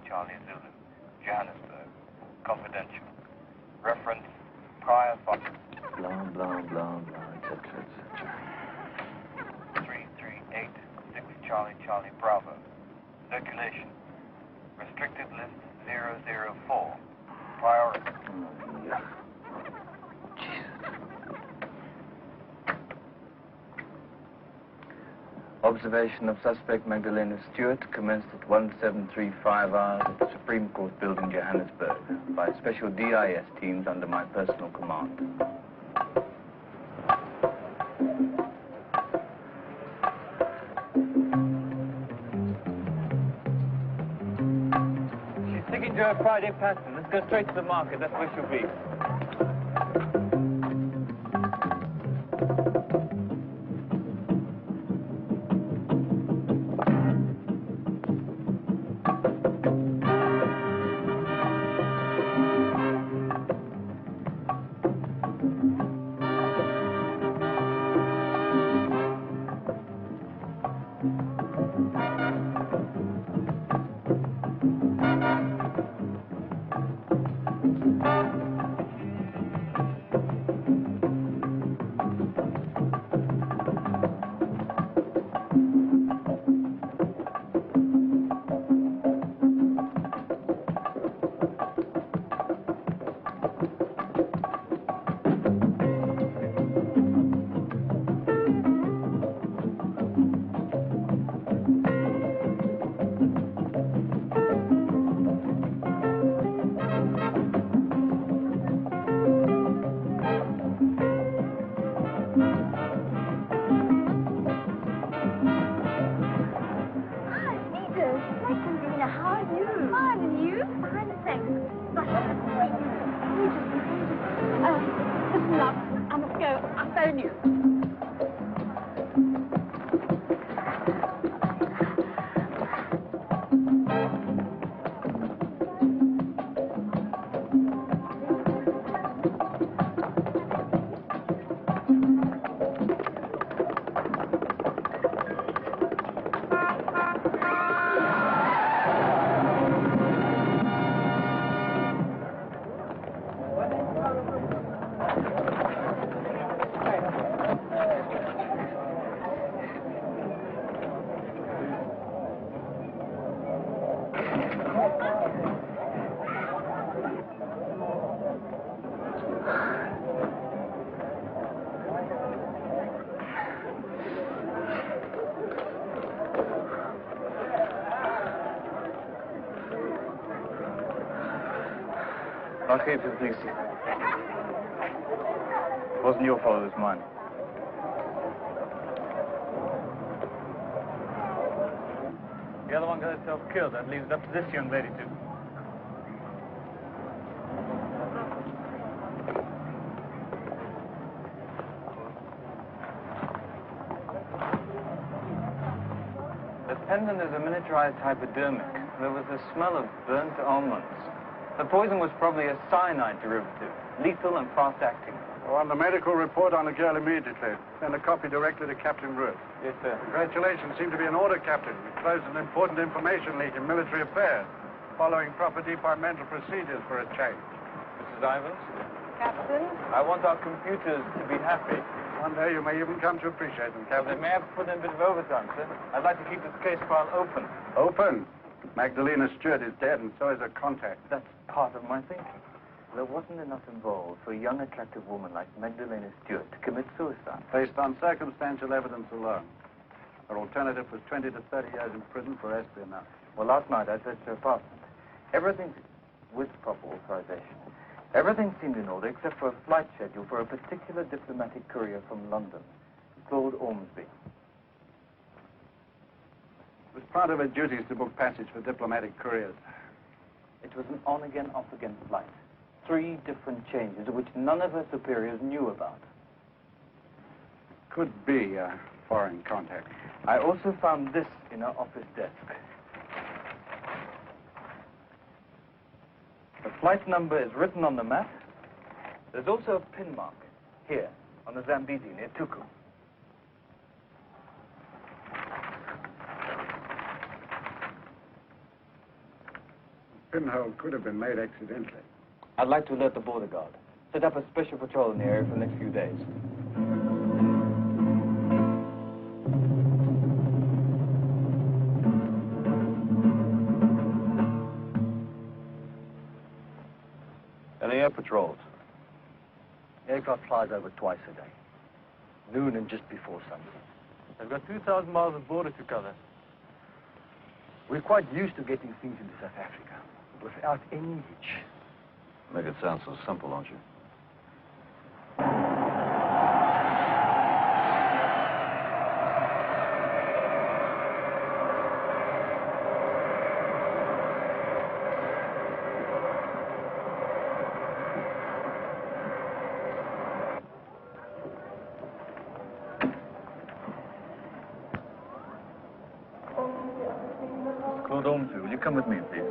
Charlie Zulu, Johannesburg. Confidential. Reference, prior file. Blah, blah, blah, blah, etc., etc. 3386 Charlie Bravo. Circulation. Restricted list 004. Priority. Yeah. Jesus. Observation of suspect Magdalena Stewart commenced at 1735 hours at the Supreme Court building, Johannesburg, by special DIS teams under my personal command. She's sticking to her Friday pattern. Let's go straight to the market. That's where she'll be. Okay, please. It wasn't your fault, it was mine. The other one got herself killed. That leaves it up to this young lady to... The pendant is a miniaturized hypodermic. There was a smell of burnt almonds. The poison was probably a cyanide derivative, lethal and fast-acting. On the medical report on the girl immediately. Send a copy directly to Captain Root. Yes, sir. Congratulations. Seem to be an order, Captain. We closed an important information leak in military affairs, following proper departmental procedures for a change. Mrs. Ivans? Captain? I want our computers to be happy. One day you may even come to appreciate them, Well, Captain. they may have to put in a bit of overtime, sir. I'd like to keep this case file open. Open. Magdalena Stewart is dead, and so is her contact. That's part of my thinking. There wasn't enough involved for a young, attractive woman like Magdalena Stewart to commit suicide. Based on circumstantial evidence alone. Her alternative was 20 to 30 years in prison for espionage. Well, last night I searched her apartment. Everything, with proper authorization, everything seemed in order except for a flight schedule for a particular diplomatic courier from London, Claude Ormsby. It was part of her duties to book passage for diplomatic couriers. It was an on-again, off-again flight. 3 different changes, of which none of her superiors knew about. Could be a foreign contact. I also found this in her office desk. The flight number is written on the map. There's also a pin mark here on the Zambezi near Tuku. pinhole could have been made accidentally. I'd like to alert the border guard. Set up a special patrol in the area for the next few days. Any air patrols? Aircraft flies over twice a day. Noon and just before sunset. They've got 2,000 miles of border to cover. We're quite used to getting things into South Africa without any hitch. Make it sound so simple, don't you? Will you come with me, please?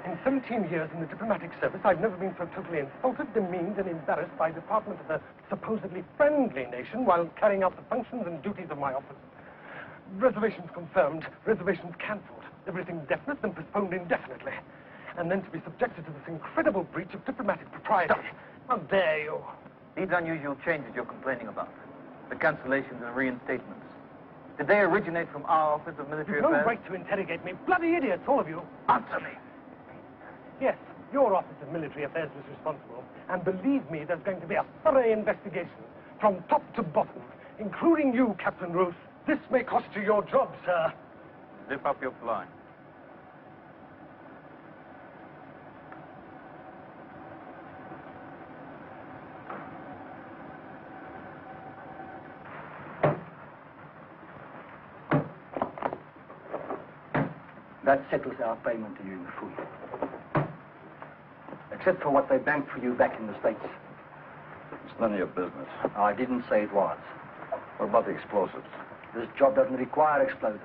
In 17 years in the diplomatic service, I've never been so totally insulted, demeaned, and embarrassed by the department of a supposedly friendly nation while carrying out the functions and duties of my office. Reservations confirmed, reservations cancelled, everything definite and postponed indefinitely. And then to be subjected to this incredible breach of diplomatic propriety. How dare you? These unusual changes you're complaining about, the cancellations and reinstatements, did they originate from our Office of Military You've no Affairs? right to interrogate me. Bloody idiots, all of you. Answer me. Yes, your Office of Military Affairs was responsible. And believe me, there's going to be a thorough investigation from top to bottom, including you, Captain Ruth. This may cost you your job, sir. Zip up your fly. That settles our payment to you in full. Except for what they banked for you back in the States. It's none of your business. I didn't say it was. What about the explosives? This job doesn't require explosives.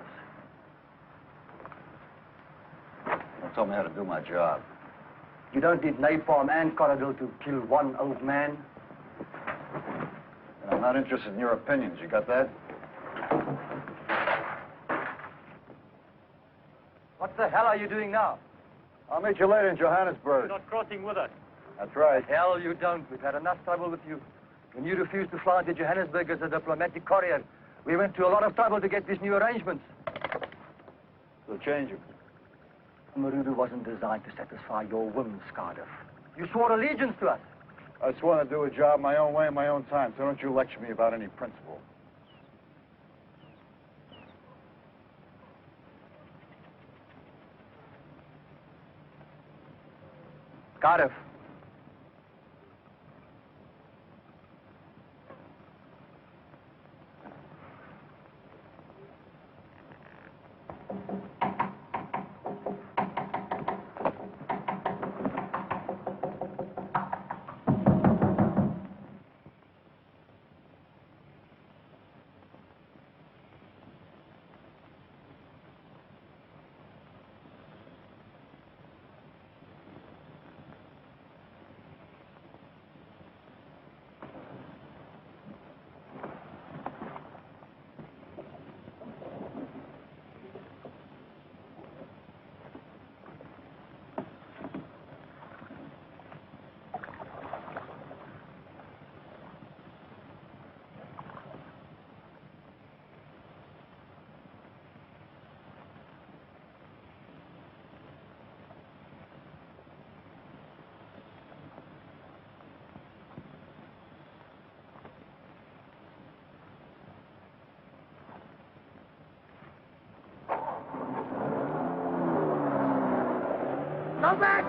Don't tell me how to do my job. You don't need napalm and corridor to kill one old man. And I'm not interested in your opinions. You got that? What the hell are you doing now? I'll meet you later in Johannesburg. You're not crossing with us. That's right. Hell, you don't. We've had enough trouble with you. When you refused to fly to Johannesburg as a diplomatic courier, we went to a lot of trouble to get these new arrangements. We'll change them. Marudu wasn't designed to satisfy your whims, Cardiff. You swore allegiance to us. I just want to do a job my own way in my own time, so don't you lecture me about any principle. Cardiff. Come back!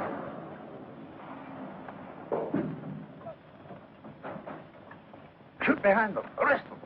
Shoot behind them. Arrest them.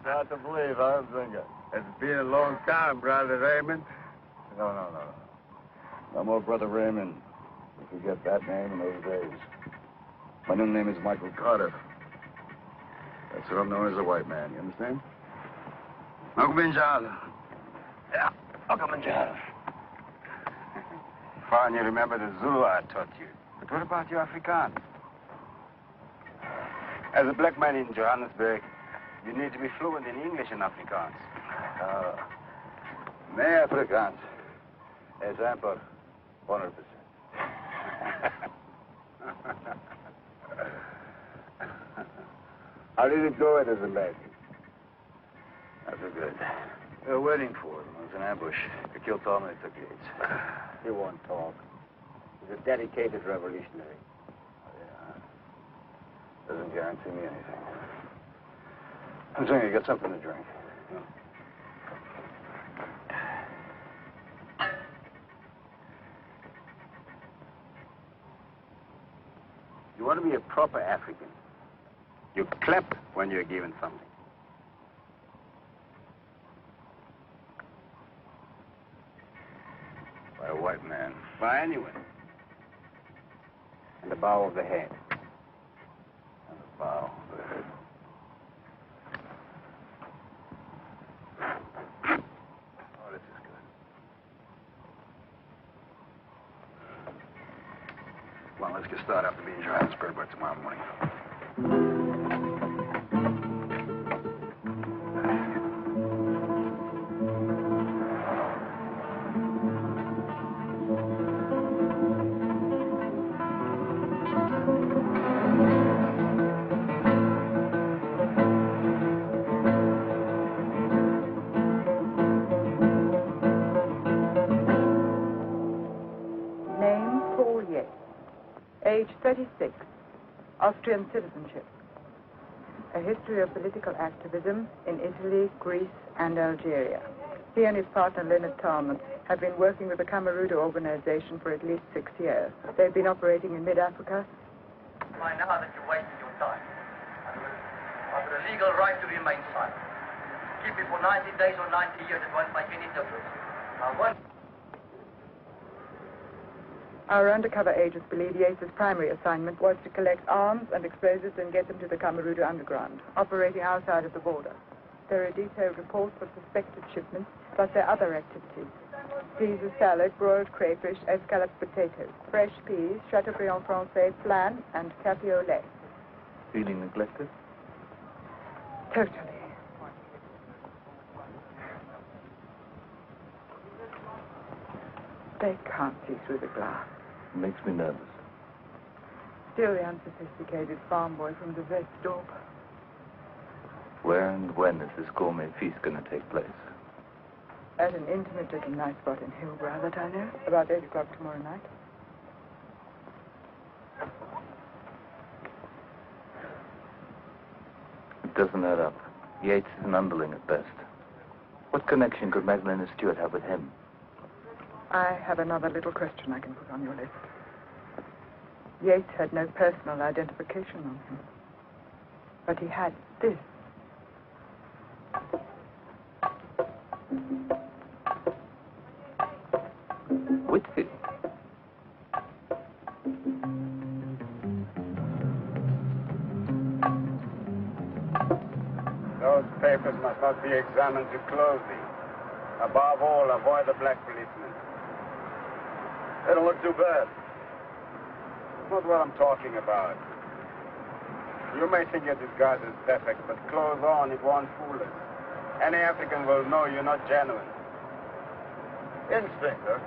Hard to believe, huh, Zinga? It's been a long time, Brother Raymond. No. No more Brother Raymond. You forget that name in those days. My new name is Michael Cardiff. That's what I'm known as a white man, you understand? Uncle Benjal. Yeah, Uncle Benjal. Fine, you remember the Zulu I taught you. But what about your Afrikaans? As a black man in Johannesburg, you need to be fluent in English and Afrikaans. Nee, Afrikaans. Is amper 100%. How did it go at his leg? Not so good. We were waiting for him. It was an ambush. They killed Tom and they took Yates. He won't talk. He's a dedicated revolutionary. Yeah. Doesn't guarantee me anything. Zinga, get something to drink. You want to be a proper African. You clap when you're given something. By a white man. By anyone. And the bow of the head. And the bow of the head. Oh, this is good. Well, let's get started up to be in Johannesburg by tomorrow morning. Age 36, Austrian citizenship. A history of political activism in Italy, Greece, and Algeria. He and his partner, Leonard Talmud, have been working with the Cameruda organization for at least 6 years. They've been operating in mid-Africa. By now that you're wasting your time. I've got a legal right to remain silent. Keep it for 90 days or 90 years, it won't make any difference. Now, one... Our undercover agents believe Yates's primary assignment was to collect arms and explosives and get them to the Cameruda underground, operating outside of the border. There are detailed reports of suspected shipments, plus their other activities. Caesar salad, broiled crayfish, escalloped potatoes, fresh peas, chateaubriand francais, flan, and cafe au lait. Feeling neglected? Totally. They can't see through the glass. It makes me nervous. Still the unsophisticated farm boy from the Westdorp. Where and when is this gourmet feast going to take place? At an intimate little night spot in Hillbrow that I know. About 8 o'clock tomorrow night. It doesn't add up. Yates is an underling at best. What connection could Magdalena Stewart have with him? I have another little question I can put on your list. Yates had no personal identification on him. But he had this. Whitfield? Those papers must not be examined too closely. Above all, avoid the black policemen. They don't look too bad. It's not what I'm talking about. You may think your disguise is perfect, but clothes on, it won't fool us. Any African will know you're not genuine. Instinct, huh?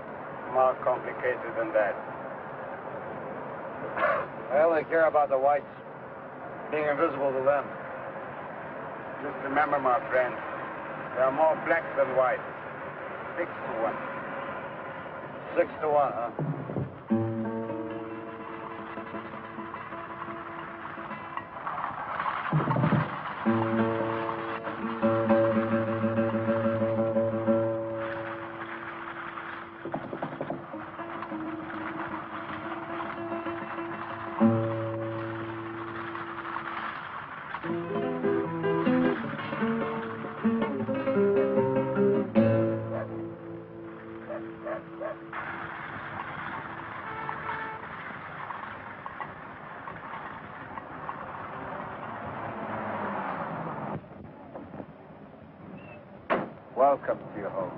More complicated than that. I only care about the whites. Being invisible to them. Just remember, my friend, there are more blacks than whites. 6 to 1. 6 to 1, huh? Welcome to your home.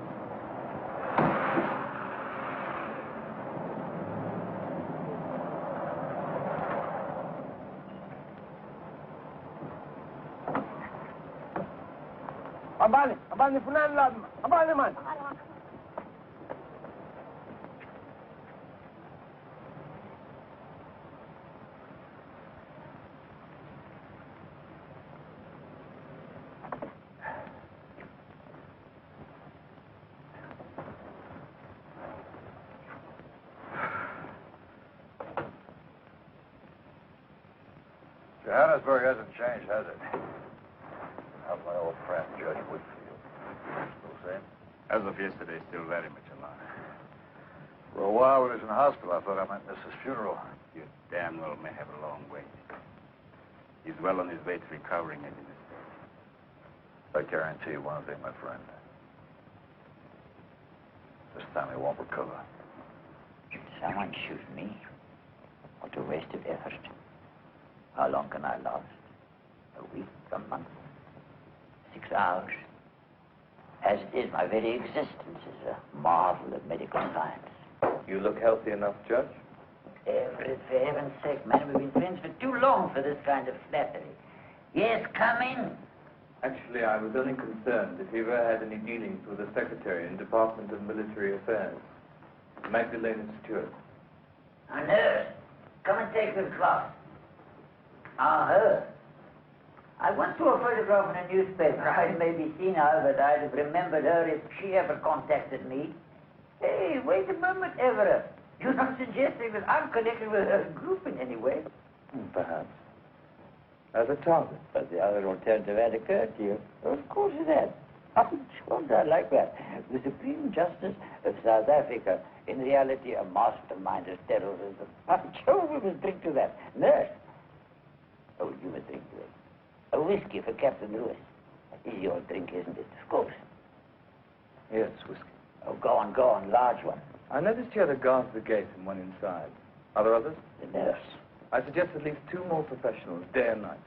Abani fulan lazım. Abani man. Johannesburg hasn't changed, has it? How's my old friend, Judge Whitfield? Still the same? As of yesterday, still very much alive. For a while when he was in hospital, I thought I might miss his funeral. You damn well may have a long wait. He's well on his way to recovering at this stage. I guarantee you one thing, my friend. This time he won't recover. Someone shoot me. What a waste of effort. How long can I last? A week, a month, 6 hours? As it is, my very existence is a marvel of medical science. You look healthy enough, Judge. Everett, for heaven's sake, man, we've been friends for too long for this kind of flattery. Yes, come in. Actually, I was only concerned if you ever had any dealings with the Secretary in Department of Military Affairs, Magdalena Stewart. A nurse, come and take this glass. Ah, her. I once saw a photograph in a newspaper. I may be senile, but I'd have remembered her if she ever contacted me. Hey, wait a moment, Everett. You're not suggesting that I'm connected with her group in any way? Perhaps. As a target. But the other alternative had occurred to you. Of course it had. Oh, sure, I like that. The Supreme Justice of South Africa, in reality a mastermind of terrorism. I'm sure we must drink to that. Nurse. Oh, you must drink to it. A whiskey for Captain Lewis. That is your drink, isn't it? Of course. Yes, whiskey. Oh, go on, large one. I noticed you had a guard at the gate and one inside. Are there others? The nurse. I suggest at least 2 more professionals, day and night.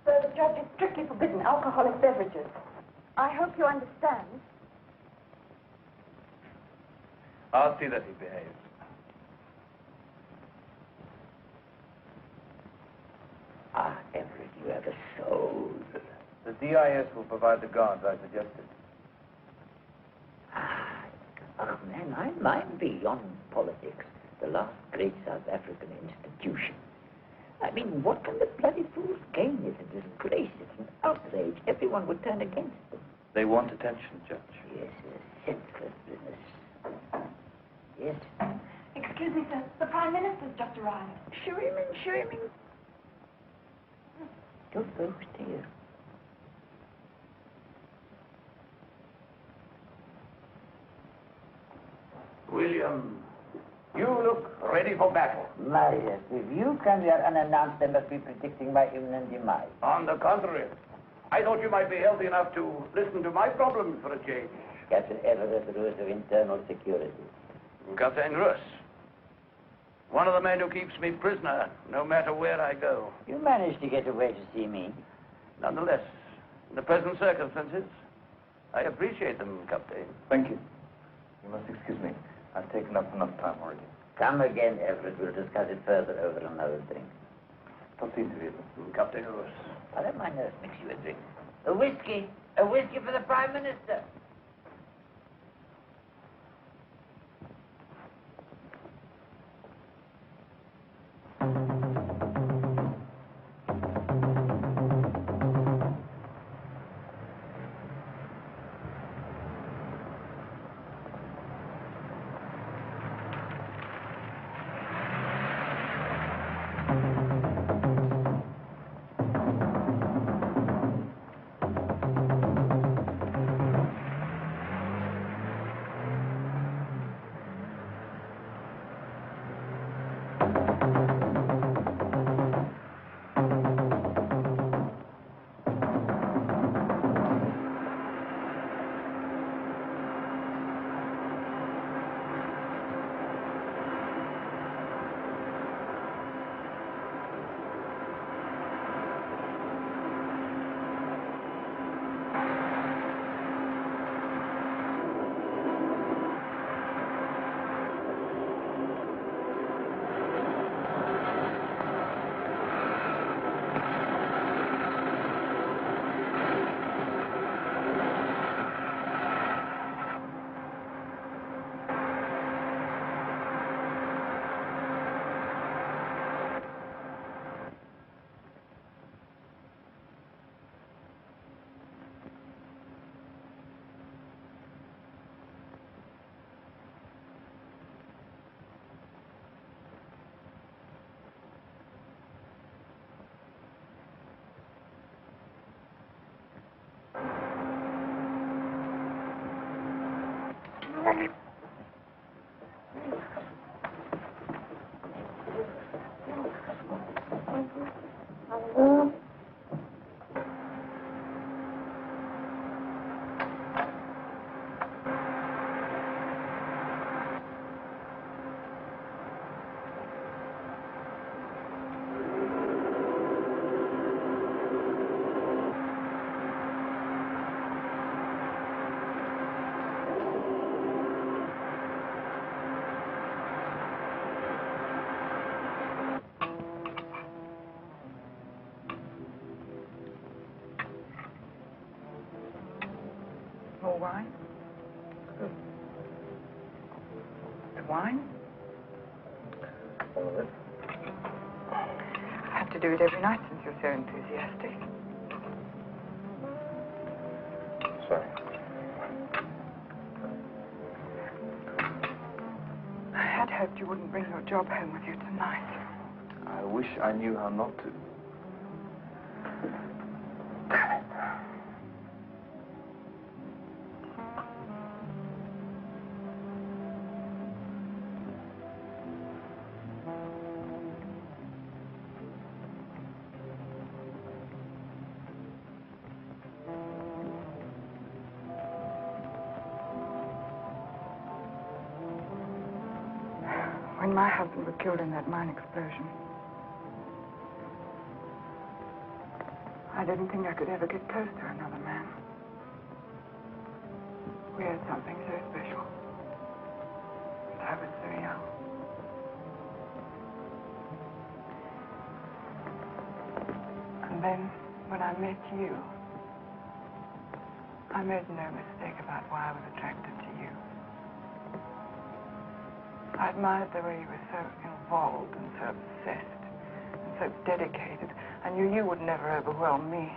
Sir, the judge is strictly forbidden alcoholic beverages. I hope you understand. I'll see that he behaves. Ah, Everett, you have a soul. The DIS will provide the guards I suggested. Oh, man, I'm beyond politics. The last great South African institution. I mean, what can the bloody fools gain? It's a disgrace. It's an outrage. Everyone would turn against them. They want attention, Judge. Yes, a senseless business. Yes. Excuse me, sir. The Prime Minister's just arrived. Show him in, show him in. Don't go here. William, you look ready for battle. Marius, if you come here unannounced, they must be predicting my imminent demise. On the contrary, I thought you might be healthy enough to listen to my problems for a change. Captain Everett Russ of Internal Security. Captain Russ, one of the men who keeps me prisoner, no matter where I go. You managed to get away to see me. Nonetheless, in the present circumstances, I appreciate them, Captain. Thank you. You must excuse me. I've taken up enough time already. Come again, Everett. We'll discuss it further over another drink. Proceed to it. Captain Russ. I'll have my nurse mix you a drink. A whiskey. A whiskey for the Prime Minister. More wine? Wine? All of it. I have to do it every night since you're so enthusiastic. Sorry. I had hoped you wouldn't bring your job home with you tonight. I wish I knew how not to. Damn it. When my husband was killed in that mine explosion, I didn't think I could ever get close to another man. We had something so special. And I was so young. And then, when I met you, I made no mistake about why I was attracted to you. I admired the way you were so involved and so obsessed and so dedicated. I knew you would never overwhelm me.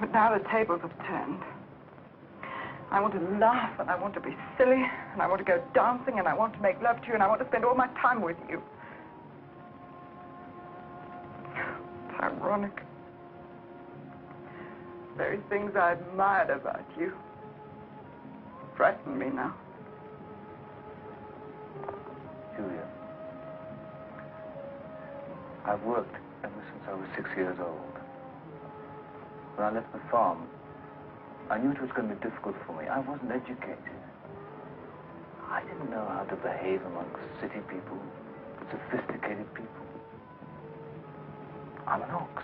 But now the tables have turned. I want to laugh, and I want to be silly, and I want to go dancing, and I want to make love to you, and I want to spend all my time with you. It's ironic. The very things I admired about you frighten me now. Julia, I've worked ever since I was 6 years old. When I left the farm, I knew it was going to be difficult for me. I wasn't educated. I didn't know how to behave amongst city people, sophisticated people. I'm an ox,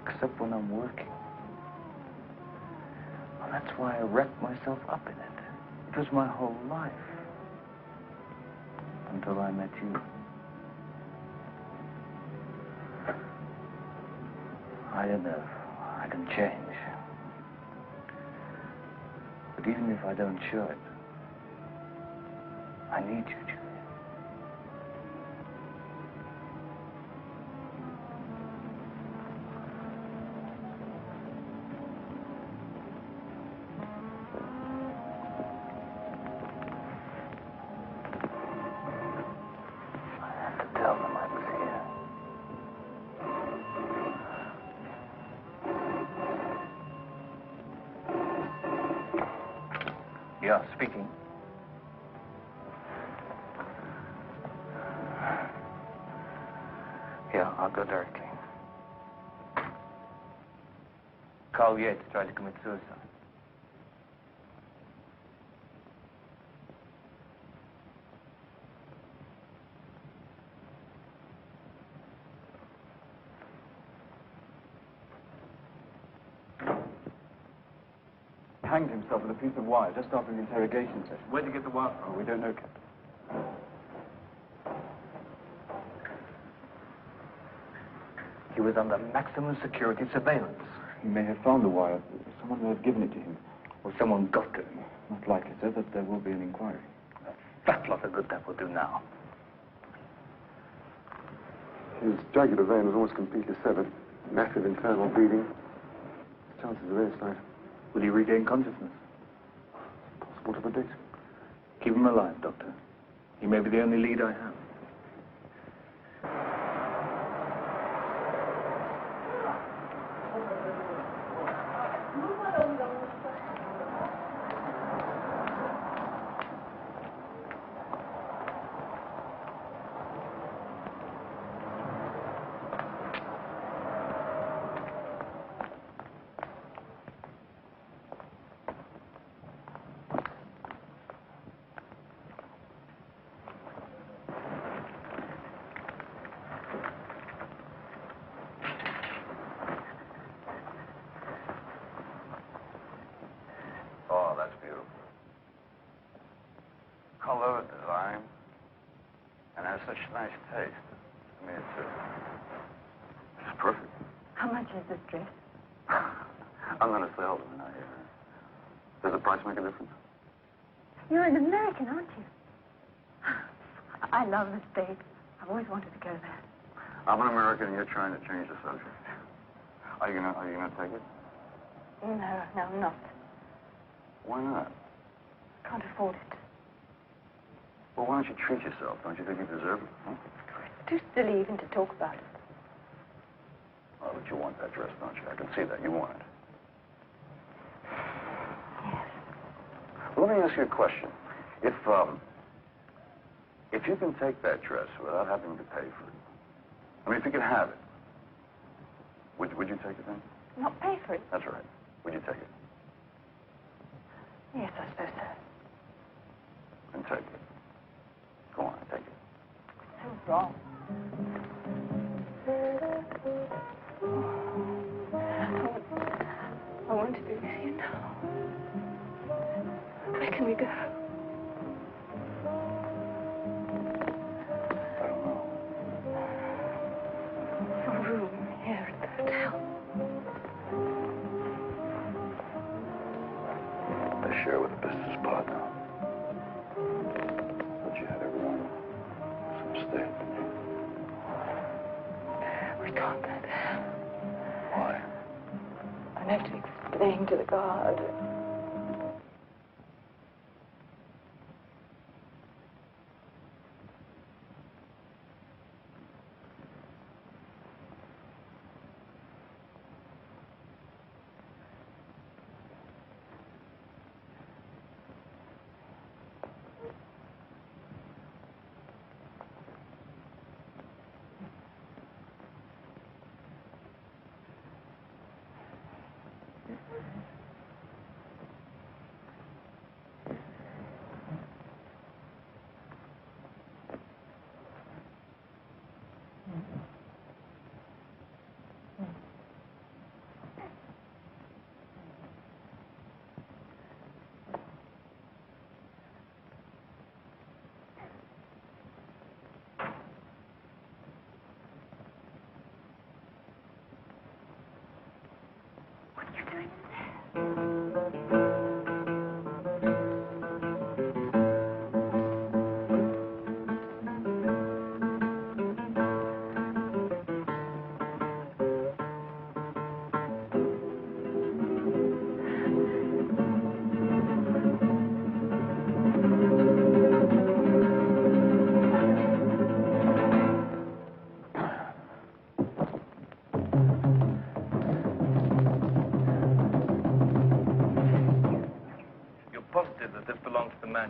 except when I'm working. Well, that's why I wrapped myself up in it. It was my whole life. Until I met you. I don't know. I can change. But even if I don't show it, I need you, Julia. Yeah, speaking. Yeah, I'll go directly. Carl Yates tried to commit suicide. Hanged himself with a piece of wire just after an interrogation session. Where'd you get the wire from? Oh, we don't know, Captain. He was under maximum security surveillance. He may have found the wire. Someone may have given it to him. Or someone got to him. Not likely, sir, but there will be an inquiry. A fat lot of good that will do now. His jugular vein was almost completely severed. Massive internal bleeding. Chances are very slight. Will he regain consciousness? Possible to predict. Keep him alive, Doctor. He may be the only lead I have. such nice taste. I mean, it's perfect. How much is this dress? I'm going to sell them. Does the price make a difference? You're an American, aren't you? I love the States. I've always wanted to go there. I'm an American, and you're trying to change the subject. Are you gonna take it? No, I'm not. Why not? I can't afford it. Well, why don't you treat yourself? Don't you think you deserve it? Huh? It's too silly even to talk about it. Oh, but you want that dress, don't you? I can see that. You want it. Yes. Well, let me ask you a question. If you can take that dress without having to pay for it, I mean, if you can have it, would you take it then? Not pay for it? That's right. Would you take it? Yes, I suppose so. Then take it. Go on, take it. It's so wrong. I want to be with you now. Where can we go? I don't know. Your room here at the hotel. I share with a business partner. But you had everyone some mistake. We can't go there. Why? I'd have to explain to the guard.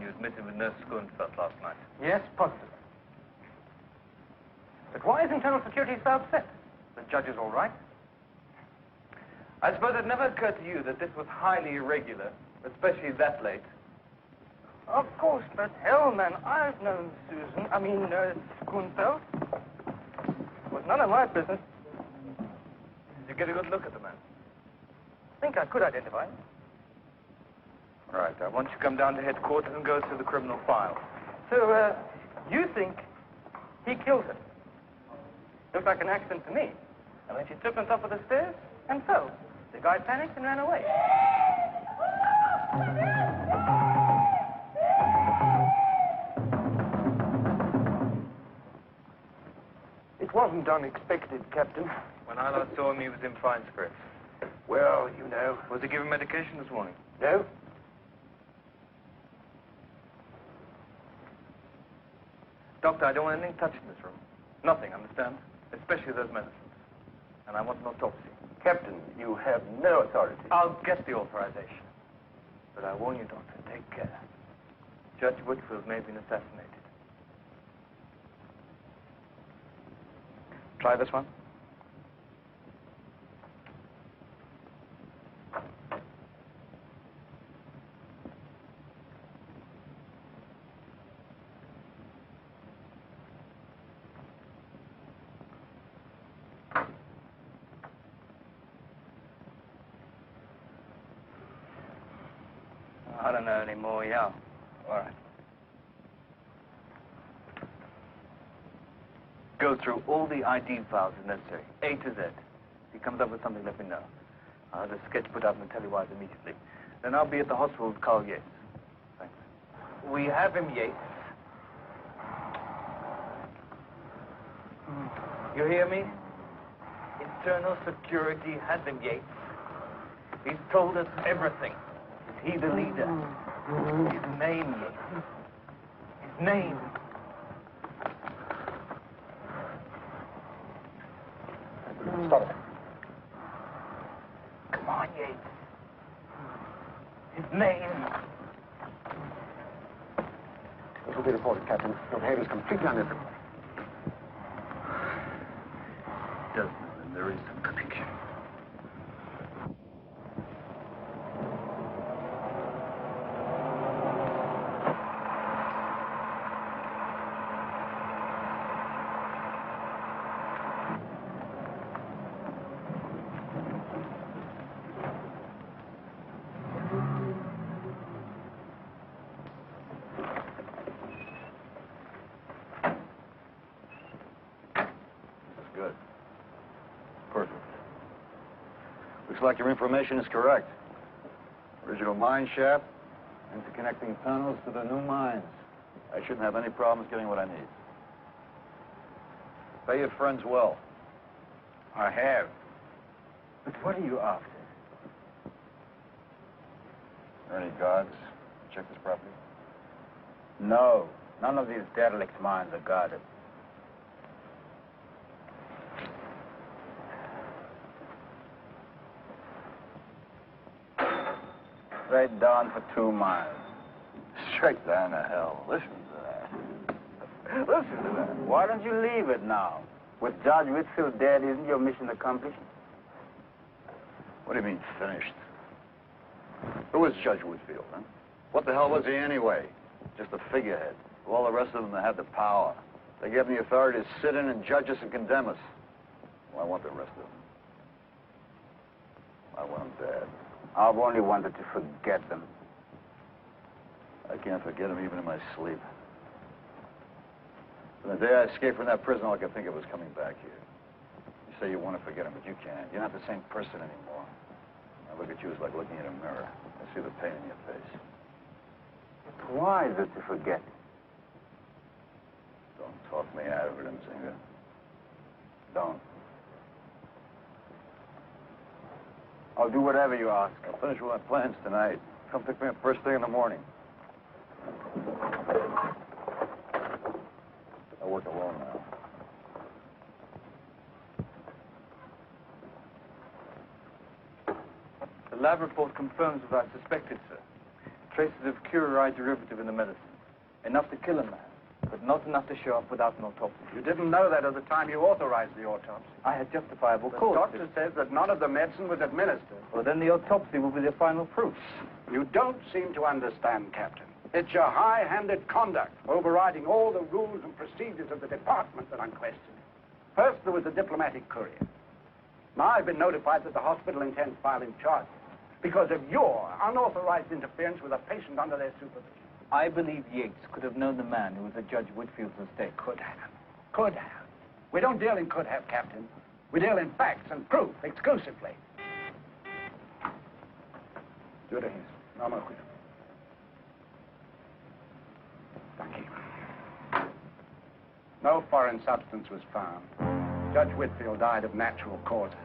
You admitted with Nurse Schoenfeld last night. Yes, positive. But why is Internal Security so upset? The judge is all right. I suppose it never occurred to you that this was highly irregular, especially that late. Of course, but hell, man, I've known Susan. I mean, Schoenfeld. It was none of my business. Did you get a good look at the man? I think I could identify him. Right, I want you to come down to headquarters and go through the criminal file. So, you think he killed her? Looks like an accident to me. And then she took on top of the stairs and fell. The guy panicked and ran away. It wasn't unexpected, Captain. When I last saw him, he was in fine spirits. Well, you know. Was he given medication this morning? No? Doctor, I don't want anything touched in this room. Nothing, understand? Especially those medicines. And I want an autopsy. Captain, you have no authority. I'll get the authorization. But I warn you, Doctor, take care. Judge Whitfield may have been assassinated. Try this one. I don't know anymore, yeah. All right. go through all the ID files as necessary, A to Z. If he comes up with something, let me know. I'll have a sketch put out in the telewires immediately. Then I'll be at the hospital with Carl Yates. Thanks. We have him, Yates. You hear me? Internal Security has him, Yates. He's told us everything. Is he the leader? His name, Yates. His name. Stop it. Come on, Yates. His name. This will be reported, Captain. Your behavior is completely unethical. Does know, and there is some connection. Good. Perfect. Looks like your information is correct. Original mine shaft, interconnecting tunnels to the new mines. I shouldn't have any problems getting what I need. Pay your friends well. I have. But what are you after? Are any guards? Check this property? No, none of these derelict mines are guarded. Straight down for 2 miles. Straight down to hell. Listen to that. Listen to that. Why don't you leave it now? With Judge Whitfield dead, isn't your mission accomplished? What do you mean, finished? Who was Judge Whitfield, huh? What the hell was he anyway? Just a figurehead. All the rest of them that had the power. They gave him the authority to sit in and judge us and condemn us. Well, I want the rest of them. I want them dead. I've only wanted to forget them. I can't forget them even in my sleep. From the day I escaped from that prison, all I could think of was coming back here. You say you want to forget them, but you can't. You're not the same person anymore. I look at you as like looking at a mirror. I see the pain in your face. Why is it to forget? Don't talk me out of it, Nzinga. Don't. I'll do whatever you ask. I'll finish with my plans tonight. Come pick me up first thing in the morning. I work alone now. The lab report confirms what I suspected, sir. Traces of curare derivative in the medicine. Enough to kill a man, but not enough to show up without an autopsy. You didn't know that at the time you authorized the autopsy. I had justifiable The cause. doctor says that none of the medicine was administered. Well, then the autopsy will be the final proof. You don't seem to understand, Captain. It's your high-handed conduct, overriding all the rules and procedures of the department that I'm questioning. First, there was the diplomatic courier. Now I've been notified that the hospital intends filing charges because of your unauthorized interference with a patient under their supervision. I believe Yates could have known the man who was at Judge Whitfield's estate. Could have. Could have. We don't deal in could have, Captain. We deal in facts and proof exclusively. Judah, no more quick. Thank you. No foreign substance was found. Judge Whitfield died of natural causes.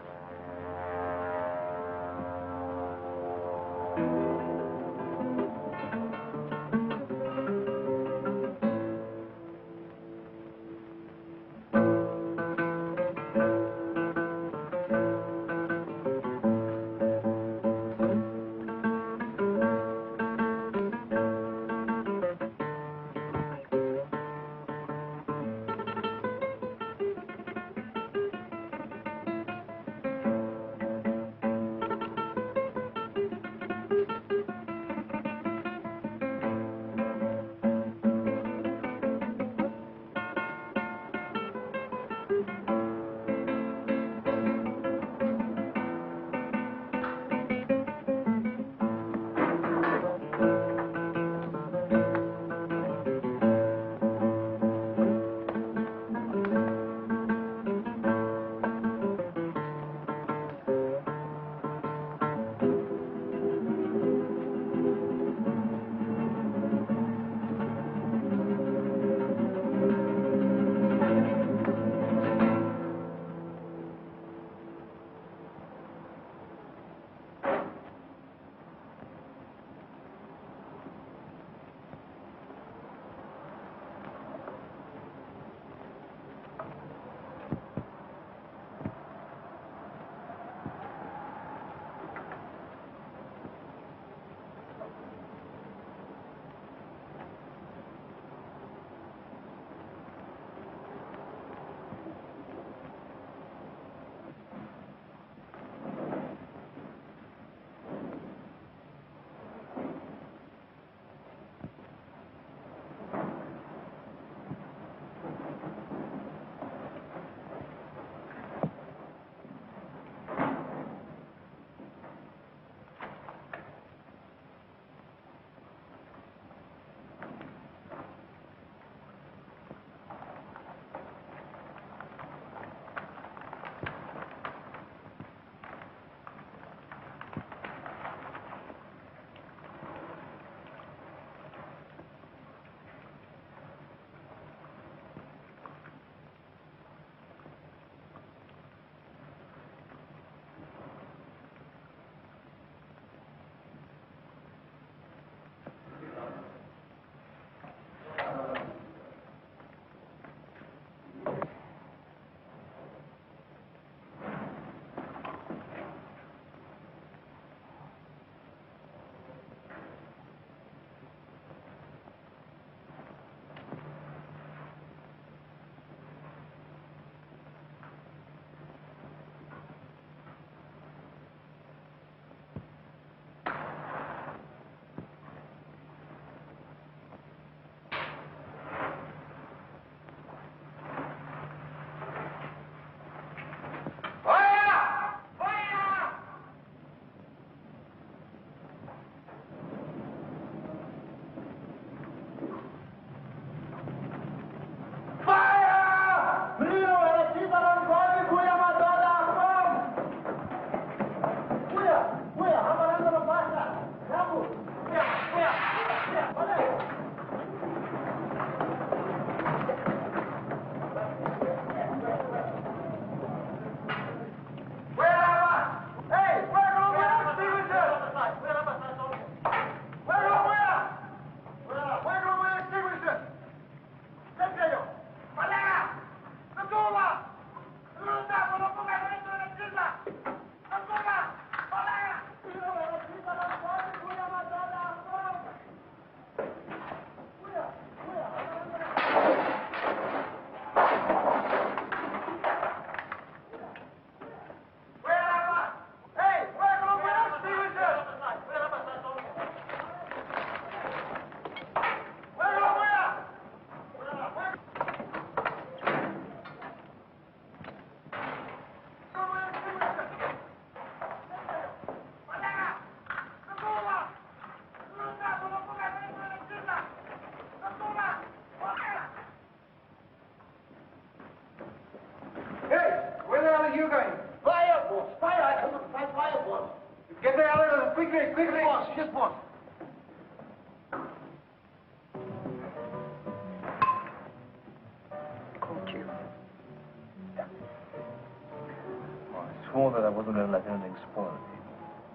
I swore that I wasn't going to let anything spoil me.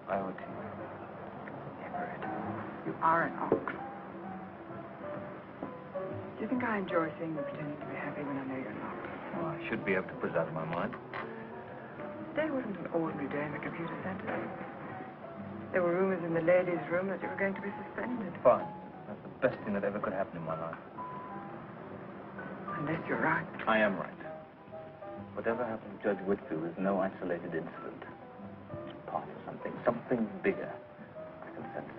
I owe it to you. Everett, you are an ox. Do you think I enjoy seeing you pretending to be happy when I know you're not? Well, I should be able to put it out of my mind. Today wasn't an ordinary day in the computer center. There were rumors in the ladies' room that you were going to be suspended. Fine. That's the best thing that ever could happen in my life. Unless you're right. I am right. Whatever happened to Judge Whitfield is no isolated incident. It's part of something bigger. I can sense it.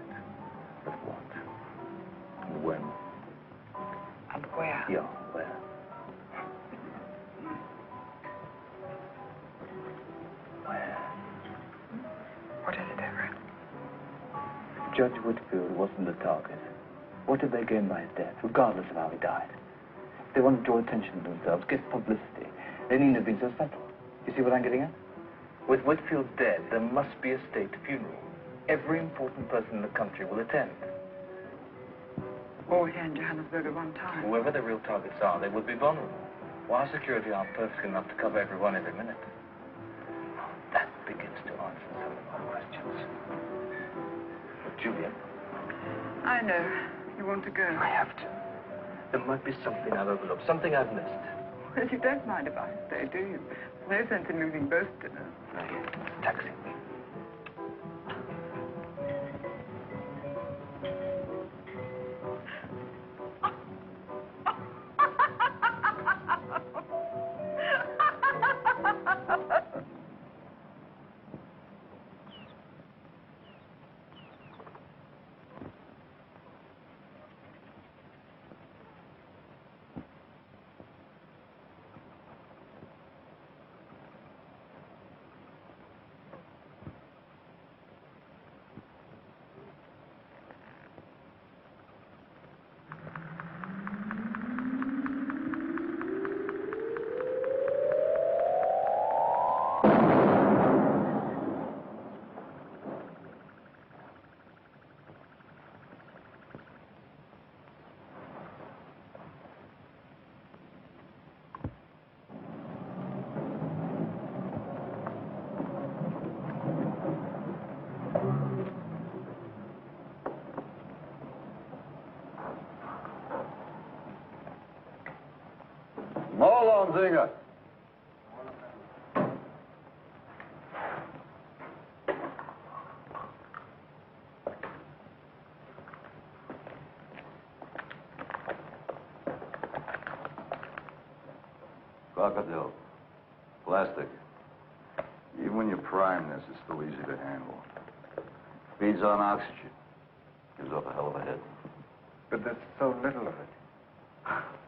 But what? And when? And where? Yeah, where? Where? What is it, Everett? Judge Whitfield wasn't the target. What did they gain by his death, regardless of how he died? If they want to draw attention to themselves, get publicity, they needn't have been so subtle. You see what I'm getting at? With Whitfield dead, there must be a state funeral. Every important person in the country will attend. All here in Johannesburg at one time. Whoever the real targets are, they would be vulnerable. Why security aren't perfect enough to cover everyone every minute? That begins to answer some of my questions. But Julia... I know. You want to go. I have to. There might be something I've overlooked, something I've missed. Well, you don't mind if I stay, do you? There's no sense in losing both dinners. Taxi. Zinger. Crocodile. Plastic. Even when you prime this, it's still easy to handle. Feeds on oxygen. Gives off a hell of a hit. But there's so little of it.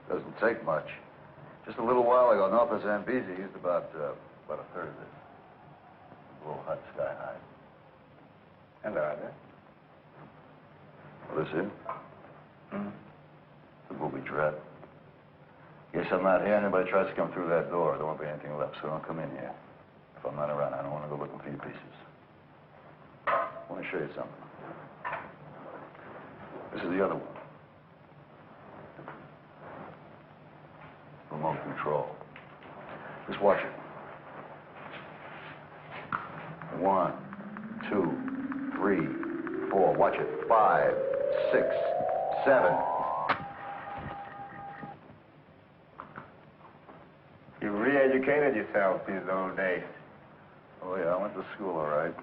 Doesn't take much. Just a little while ago, north of Zambezi used about a third of this. A little hut sky high. And are there? Well, this it? The booby trap. Guess I'm not here. Anybody tries to come through that door, there won't be anything left, so don't come in here. If I'm not around, I don't want to go looking for your pieces. I want to show you something. This is the other one. Remote control. Just watch it. 1, 2, 3, 4. Watch it. 5, 6, 7. You re-educated yourself these old days. Oh, yeah, I went to school, all right.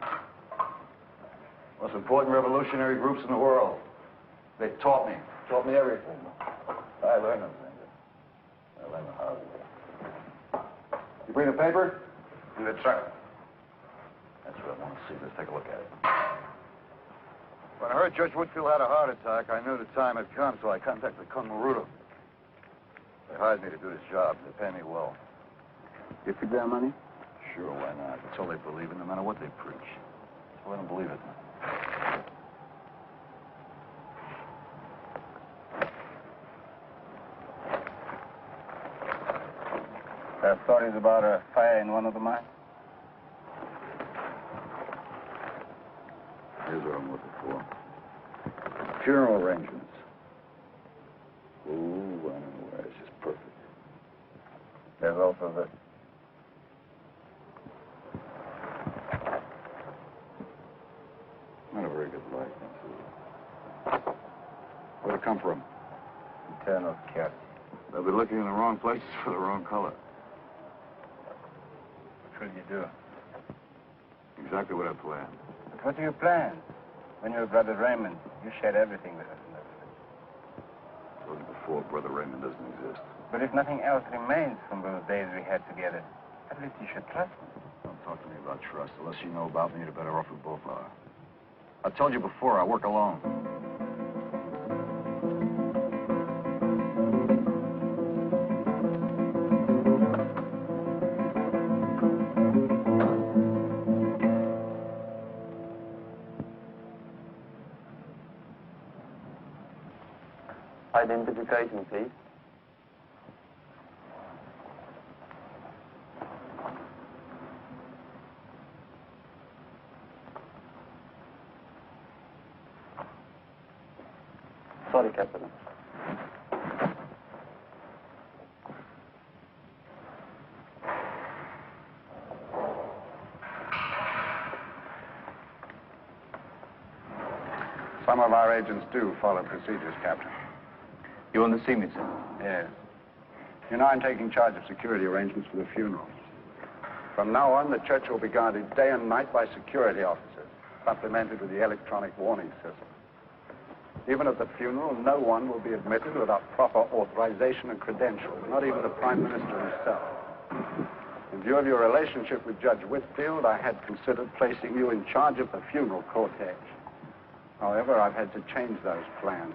Most important revolutionary groups in the world. They taught me everything. I learned them things. I learned the hard way. You bring the paper? In the truck. That's what I want to see. Let's take a look at it. When I heard Judge Whitfield had a heart attack, I knew the time had come, so I contacted Conmarudo. They hired me to do this job. They pay me well. You took their money? Sure, why not? It's all they believe in, no matter what they preach. So let them believe it. There are stories about a fire in one of the mines? Here's what I'm looking for. Funeral arrangements. Ooh, I know where. It's just perfect. There's also this. Not a very good likeness, is it? Where'd it come from? Internal security. They'll be looking in the wrong places for the wrong color. What will you do? Exactly what I planned. But what do you plan? When you were Brother Raymond, you shared everything with us. I told you before, Brother Raymond doesn't exist. But if nothing else remains from those days we had together, at least you should trust me. Don't talk to me about trust. The less you know about me, the better off we both are. I told you before, I work alone. Identification, please. Sorry, Captain. Some of our agents do follow procedures, Captain. You want to see me, sir? Yes. You know, I'm taking charge of security arrangements for the funeral. From now on, the church will be guarded day and night by security officers, supplemented with the electronic warning system. Even at the funeral, no one will be admitted without proper authorization and credentials, not even the Prime Minister himself. In view of your relationship with Judge Whitfield, I had considered placing you in charge of the funeral cortege. However, I've had to change those plans.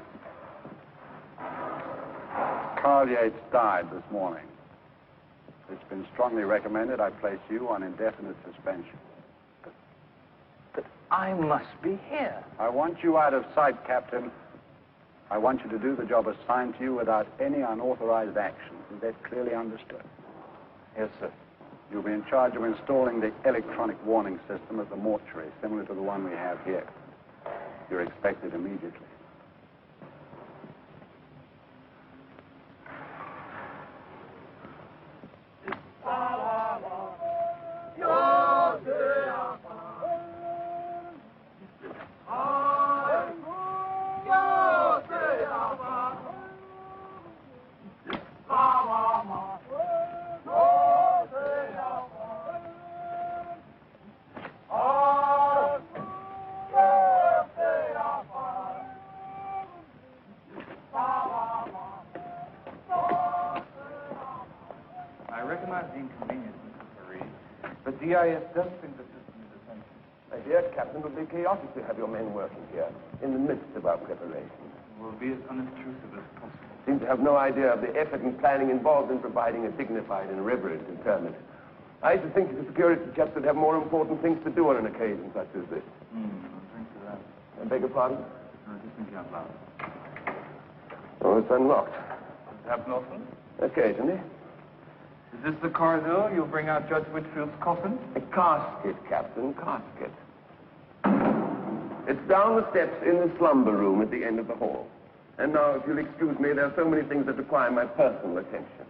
Carl Yates died this morning. It's been strongly recommended I place you on indefinite suspension. But I must be here. I want you out of sight, Captain. I want you to do the job assigned to you without any unauthorized action. Is that clearly understood? Yes, sir. You'll be in charge of installing the electronic warning system at the mortuary, similar to the one we have here. You're expected immediately. DIS does think the system is essential. My dear Captain, it would be chaotic to have your men working here in the midst of our preparations. We'll be as unobtrusive as possible. Seem to have no idea of the effort and planning involved in providing a dignified and reverent interment. I used to think the security chaps would have more important things to do on an occasion such as this. I'll drink to that. I beg your pardon? No, just thinking out loud. Oh, it's unlocked. Does it happen often? Occasionally. Is this the corridor you'll bring out Judge Whitfield's coffin? A casket, Captain, casket. It's down the steps in the slumber room at the end of the hall. And now, if you'll excuse me, there are so many things that require my personal attention.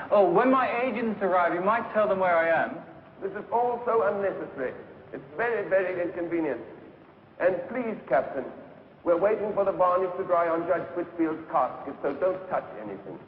Oh, when my agents arrive, you might tell them where I am. This is all so unnecessary. It's very, very inconvenient. And please, Captain, we're waiting for the varnish to dry on Judge Whitfield's casket, so don't touch anything.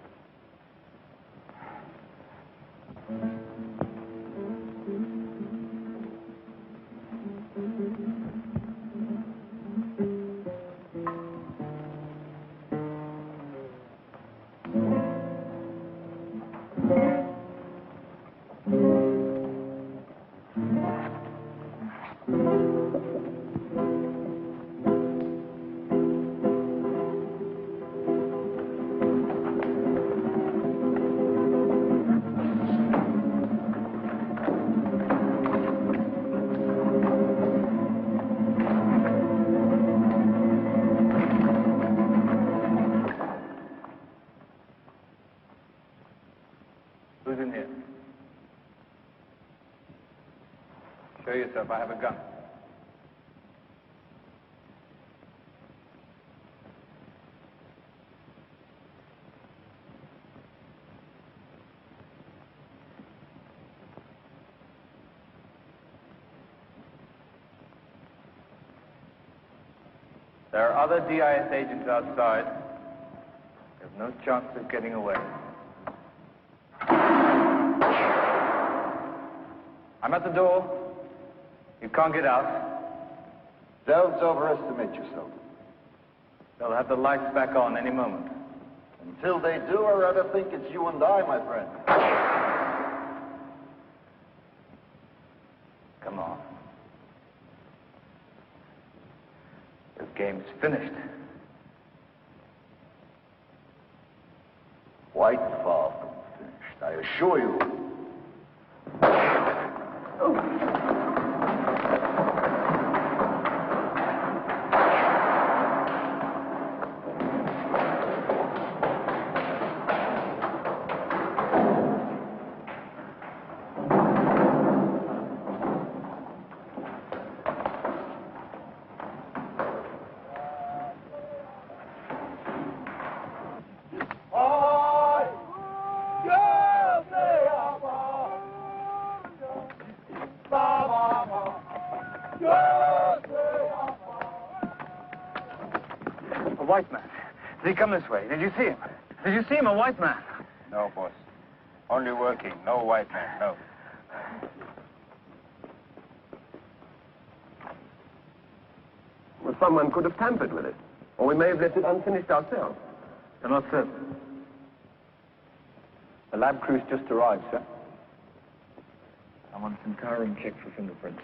sir, if I have a gun. There are other DIS agents outside. You have no chance of getting away. I'm at the door. You can't get out. Don't overestimate yourself. They'll have the lights back on any moment. Until they do, I rather think it's you and I, my friend. Come on. This game's finished. Quite far from finished, I assure you. A white man. Did he come this way? Did you see him? Did you see him, a white man? No, boss. Only working. No white man, no. Well, someone could have tampered with it. Or we may have left it unfinished ourselves. You're not certain. The lab crew's just arrived, sir. I want some car and check for fingerprints.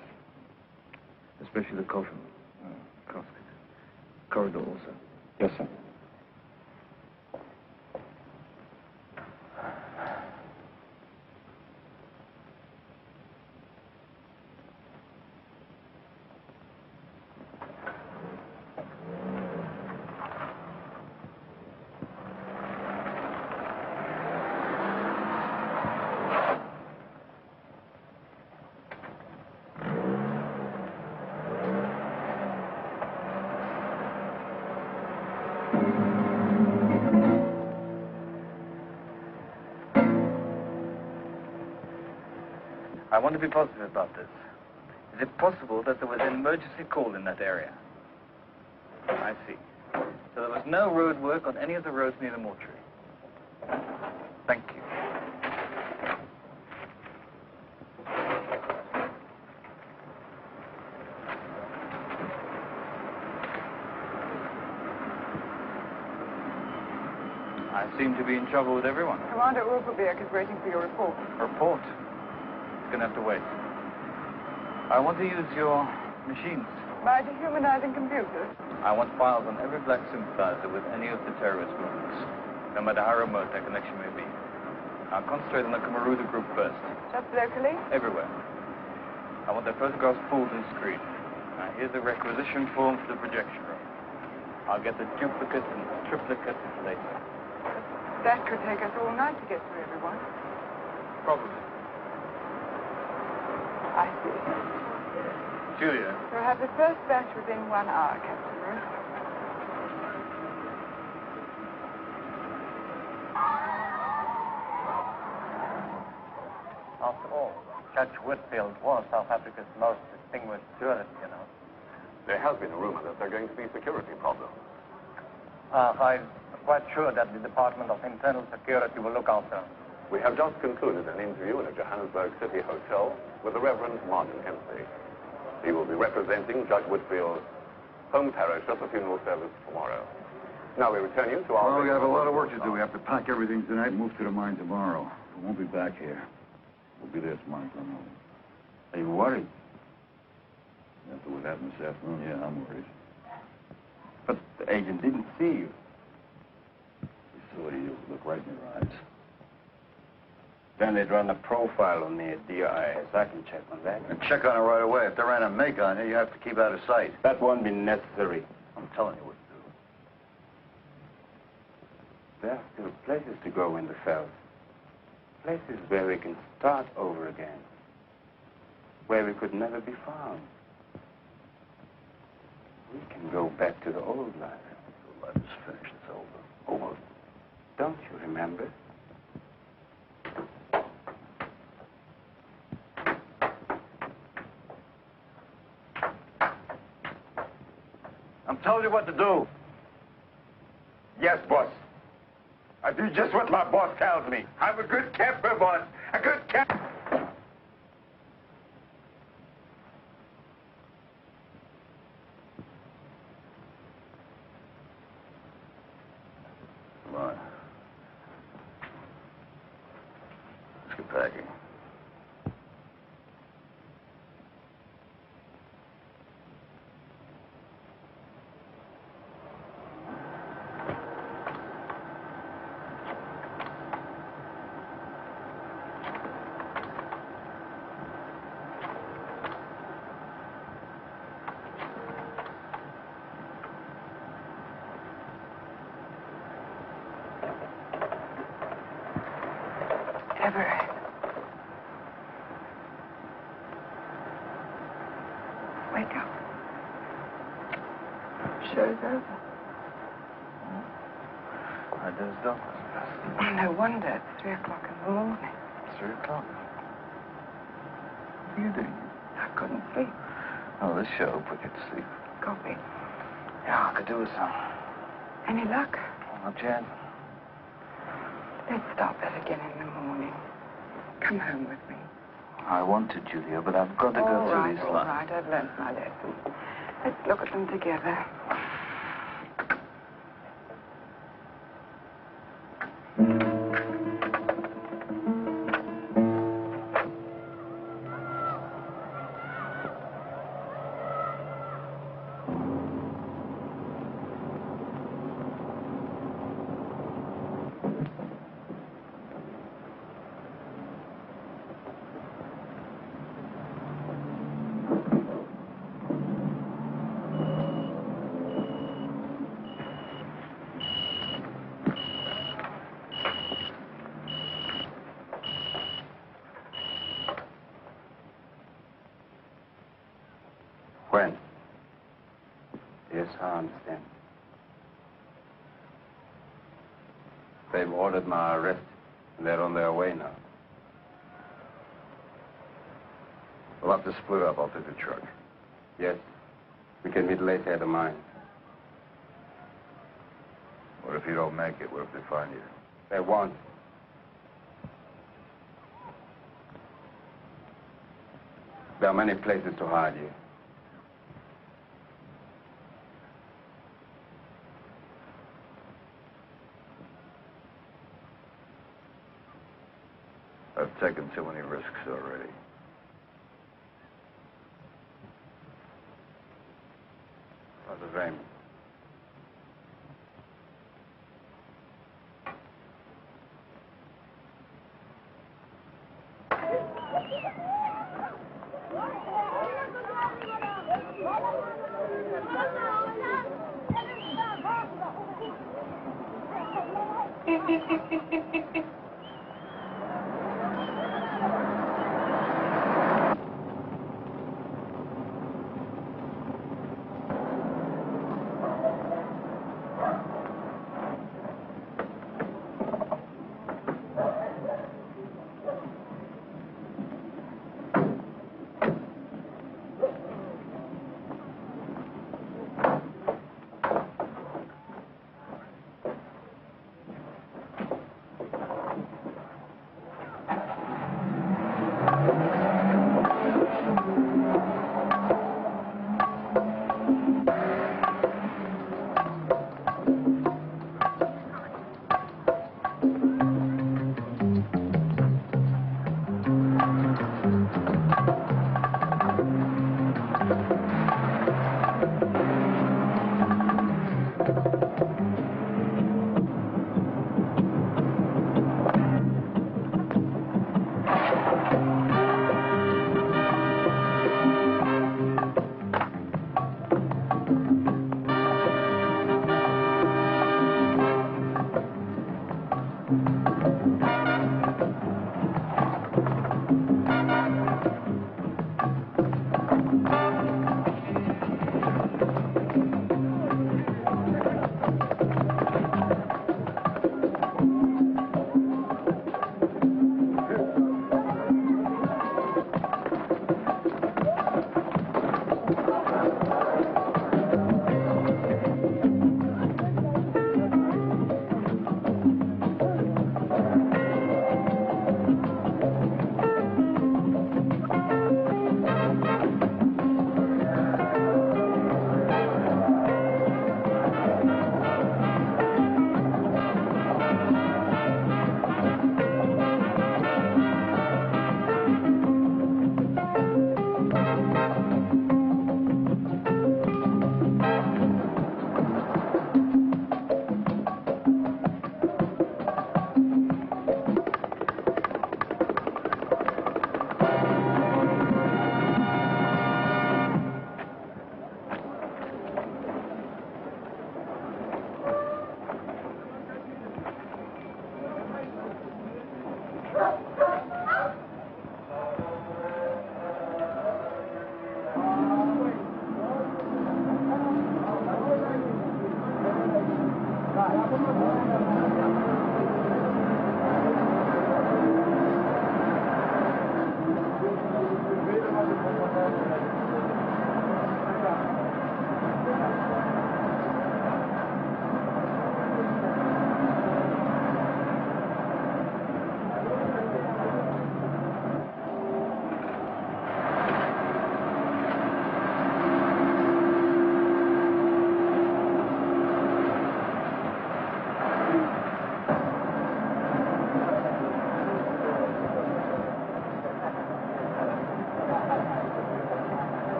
Especially the coffin. Casket. Corridor also. Yes, sir. I want to be positive about this. Is it possible that there was an emergency call in that area? I see. So there was no road work on any of the roads near the mortuary. Thank you. I seem to be in trouble with everyone. Commander Urberberg is waiting for your report. Report? Gonna have to wait. I want to use your machines. By dehumanizing computers? I want files on every black sympathizer with any of the terrorist movements, no matter how remote their connection may be. I'll concentrate on the Kamaruda group first. Just locally? Everywhere. I want their photographs pulled and screened. Now, here's the requisition form for the projection room. I'll get the duplicates and triplicates later. That could take us all night to get through everyone. Probably. I see. Julia. We'll have the first batch within 1 hour, Captain Bruce. After all, Judge Whitfield was South Africa's most distinguished jurist, you know. There has been a rumor that there are going to be security problems. I'm quite sure that the Department of Internal Security will look after. We have just concluded an interview in a Johannesburg City hotel with the Reverend Martin Hempsey. He will be representing Judge Whitfield's home parish at the funeral service tomorrow. Now we return you to our... Well, we have a lot of work to do. We have to pack everything tonight and move to the mine tomorrow. We won't be back here. We'll be there tomorrow. Are you worried? After what happened this afternoon, yeah, I'm worried. But the agent didn't see you. He saw you. Look right in your eyes. Then they'd run a profile on me at DIS. I can check on that. And check on it right away. If they ran a make on you, you have to keep out of sight. That won't be necessary. I'm telling you what to do. There are still places to go in the veldt. Places where we can start over again. where we could never be found. We can go back to the old life. The life is finished. It's over. Over. Don't you remember? I'm telling you what to do. Yes, boss. I do just what my boss tells me. I'm a good camper, boss. A good camper. Come on. Let's get packing. Everett. Wake up. Show's over. I dozed off. Oh, no wonder. It's 3 o'clock in the morning. 3 o'clock. What are you doing? I couldn't sleep. Oh, this show put you to sleep. Coffee. Yeah, I could do with some. Any luck? Not yet. Let's start that again in the morning. Come home with me. I want to, Julia, but I've got to go through these All lines. right, I've learned my lesson. Let's look at them together. When? Yes, I understand. They've ordered my arrest, and they're on their way now. We'll have to split up. I'll take the truck. Yes. We can meet later at the mine. What if you don't make it? What if they find you? They won't. There are many places to hide you. I've taken too many risks already. Father Raymond.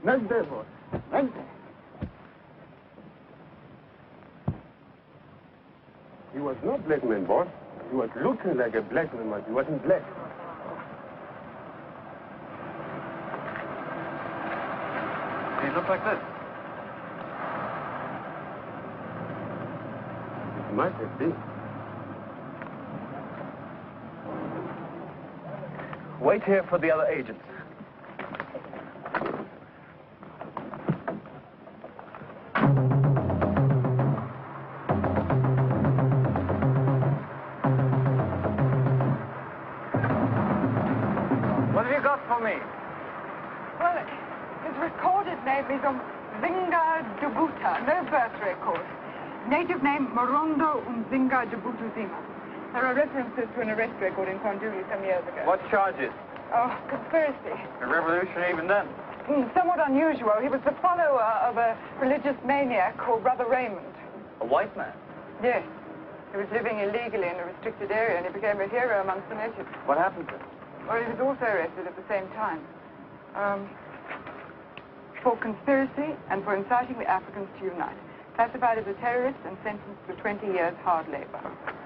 Vente, vente. He was not black man, boss. He was looking like a black man, but he wasn't black. He looked like this. It might have been. Wait here for the other agents. What have you got for me? Well, his recorded name is Umzinga Dubuta, no birth record. Native name Morondo Umzinga Dubutu Zima. There are references to an arrest record in Konduli some years ago. What charges? Oh, conspiracy. A revolution even then? Somewhat unusual. He was the follower of a religious maniac called Brother Raymond. A white man? Yes. He was living illegally in a restricted area and he became a hero amongst the natives. What happened to him? Well, he was also arrested at the same time. For conspiracy and for inciting the Africans to unite. Classified as a terrorist and sentenced to 20 years hard labor.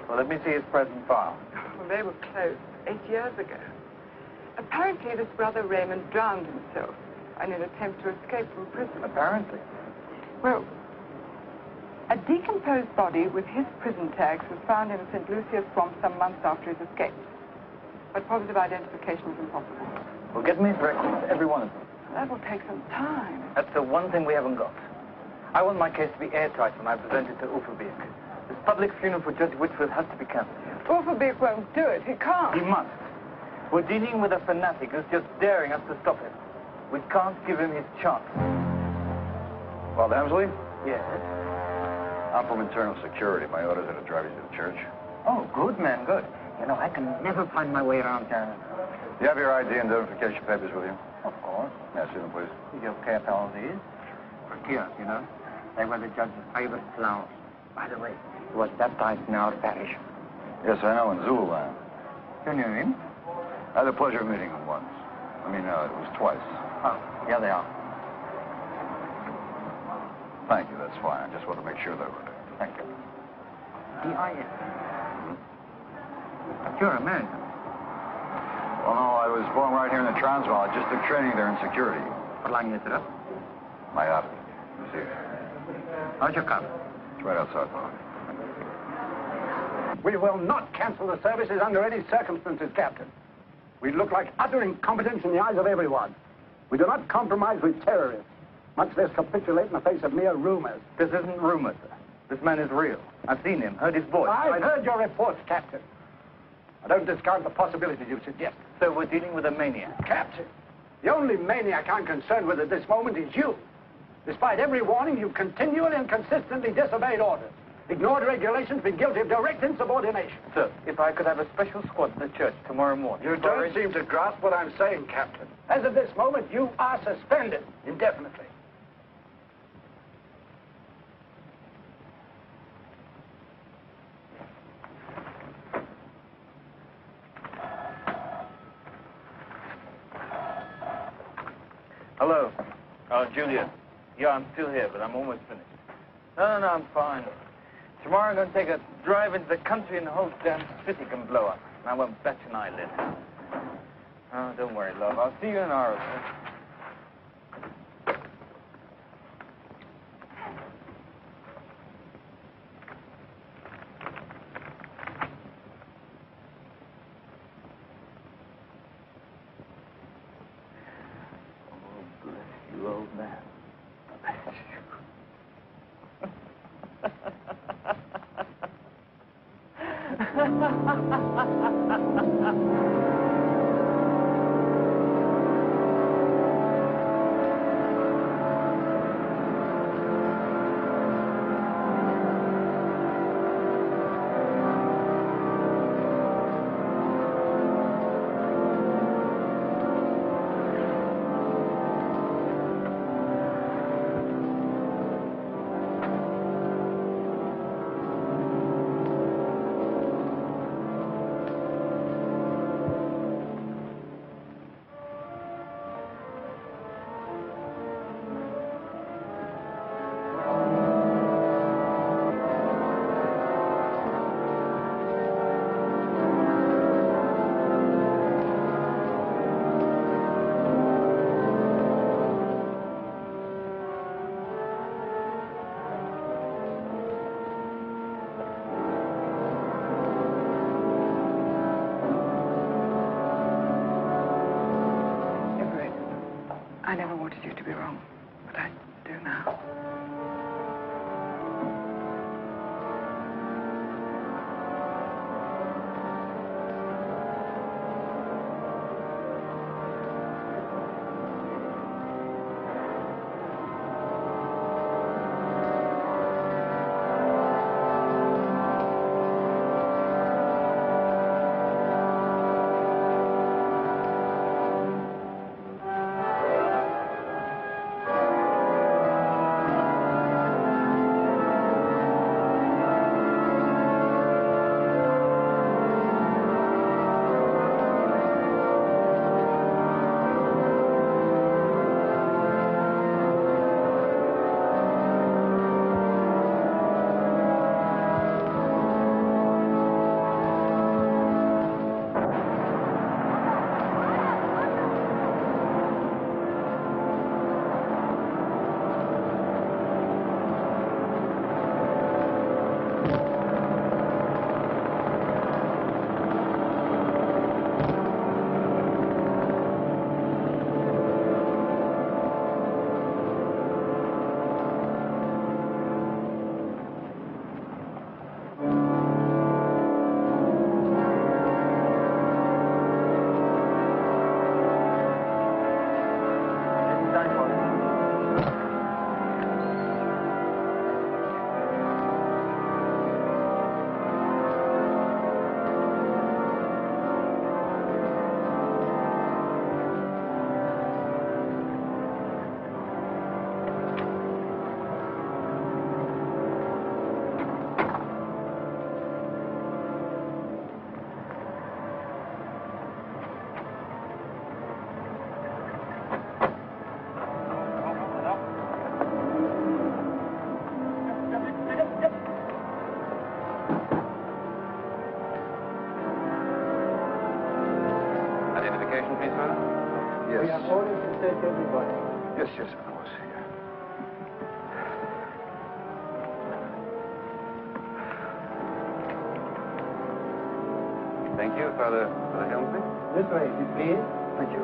Well, let me see his present file. Well, they were closed 8 years ago. Apparently, this Brother Raymond drowned himself in an attempt to escape from prison. Apparently? Well, a decomposed body with his prison tags was found in a St. Lucia's swamp some months after his escape. But positive identification was impossible. Well, get me his records, every one of them. That will take some time. That's the one thing we haven't got. I want my case to be airtight when I present it to Uferbeek. This public funeral for Judge Whitfield has to be cancelled. Uferbeek won't do it. He can't. He must. We're dealing with a fanatic who's just daring us to stop him. We can't give him his chance. Well, Damsley? Yes? I'm from internal security. My orders are to drive you to the church. Oh, good, man, good. You know, I can never find my way around town. You have your ID and identification papers with you? Of course. Yeah, see them, please. You care for all these? For kiosks, you know. They were the judge's favorite flowers. By the way, he was baptized in our parish. Yes, I know, in Zululand. You knew him? I had the pleasure of meeting him once. I mean, it was twice. Oh, here they are. Thank you, that's fine. I just want to make sure they were there. Thank you. D.I.S. But you're American. Well, no, I was born right here in the Transvaal. I just took training there in security. What line is it up? My yacht. You see it? How's your car? It's right outside. We will not cancel the services under any circumstances, Captain. We look like utter incompetence in the eyes of everyone. We do not compromise with terrorists, much less capitulate in the face of mere rumors. This isn't rumors, sir. This man is real. I've seen him, heard his voice. I've heard your reports, Captain. I don't discount the possibilities you suggest. So we're dealing with a maniac. Captain, the only maniac I'm concerned with at this moment is you. Despite every warning, you've continually and consistently disobeyed orders, ignored regulations, been guilty of direct insubordination. Sir, if I could have a special squad in the church tomorrow morning. You don't seem to grasp what I'm saying, Captain. As of this moment, you are suspended indefinitely. Hello. Oh, Julia. Yeah, I'm still here, but I'm almost finished. No, I'm fine. Tomorrow I'm going to take a drive into the country and the whole damn city can blow up. And I won't bat an eyelid. Oh, don't worry, love. I'll see you in an hour or so. Oh, bless you, old man. Bless you. I never wanted you to be wrong, but I do now. Identification, please, fella? Yes. We have orders to search everybody. Yes, of course. Yeah. Thank you, Father Helmsley. This way, if you please. Thank you.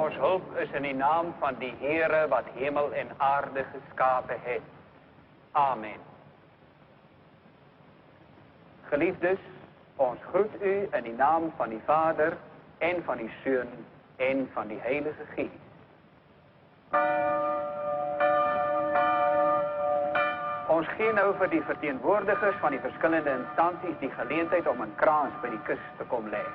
ons hulp is in die naam van die Heere wat hemel en aarde geskapen het. Amen. Geliefdes, ons groet u in die naam van die Vader en van die Seun en van die Heilige Geest. Ons gee nou vir die verteenwoordigers van die verskillende instansies die geleentheid om in kraans by die kus te kom lê.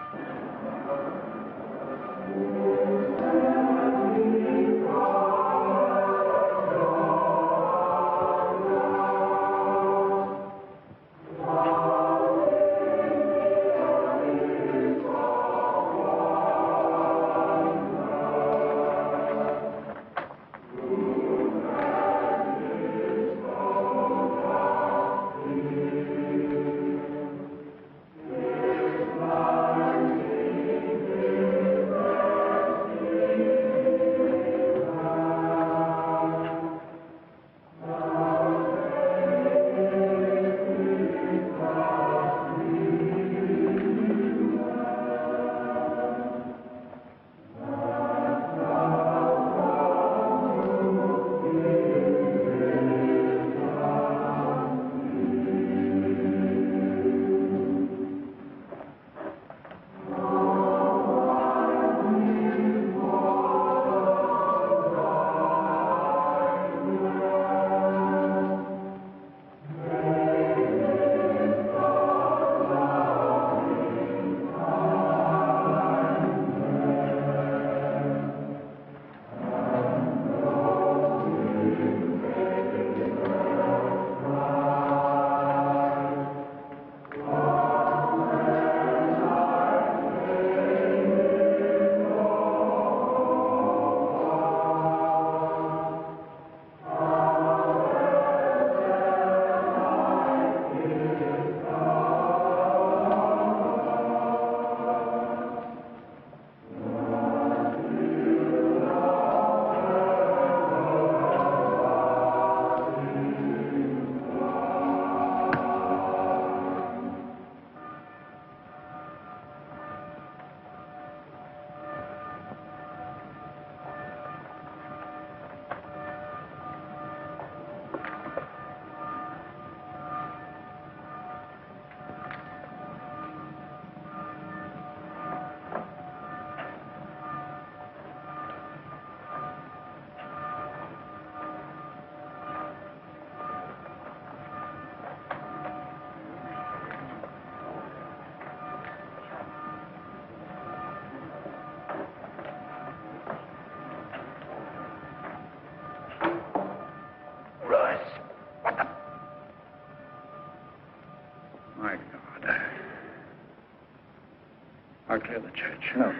I'll clear the church. No.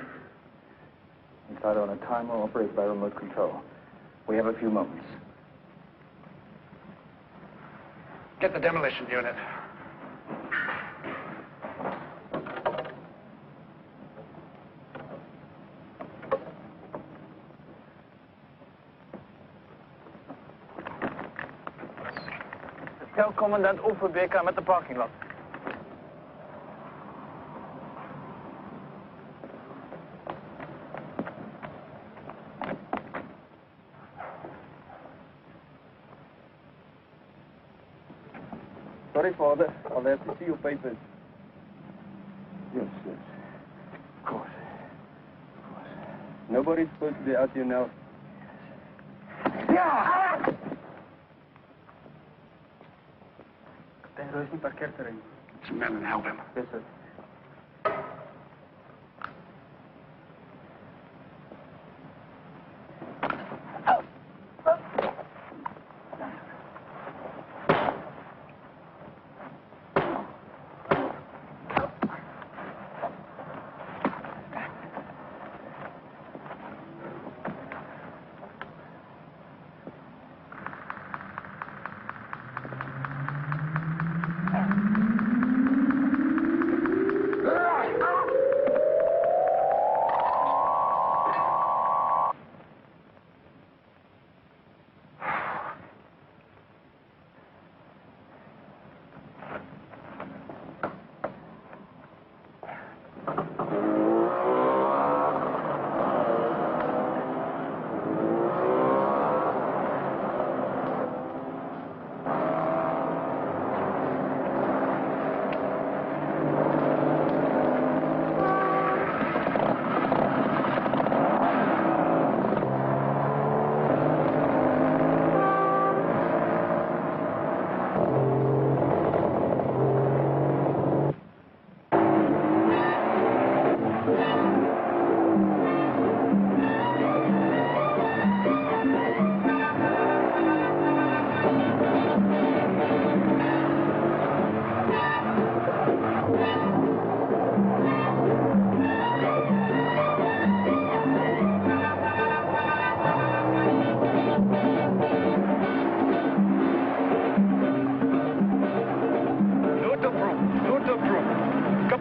Inside on a timer operated by remote control. We have a few moments. Get the demolition unit. Stel commandant Overbeek aan met de parkinglot. Sorry, Father. I'll have to see your papers. Yes, yes. Of course. Nobody's supposed to be out here now. Kapitein Roos, niet parkeerterrein. Some men and help him. Yes, sir.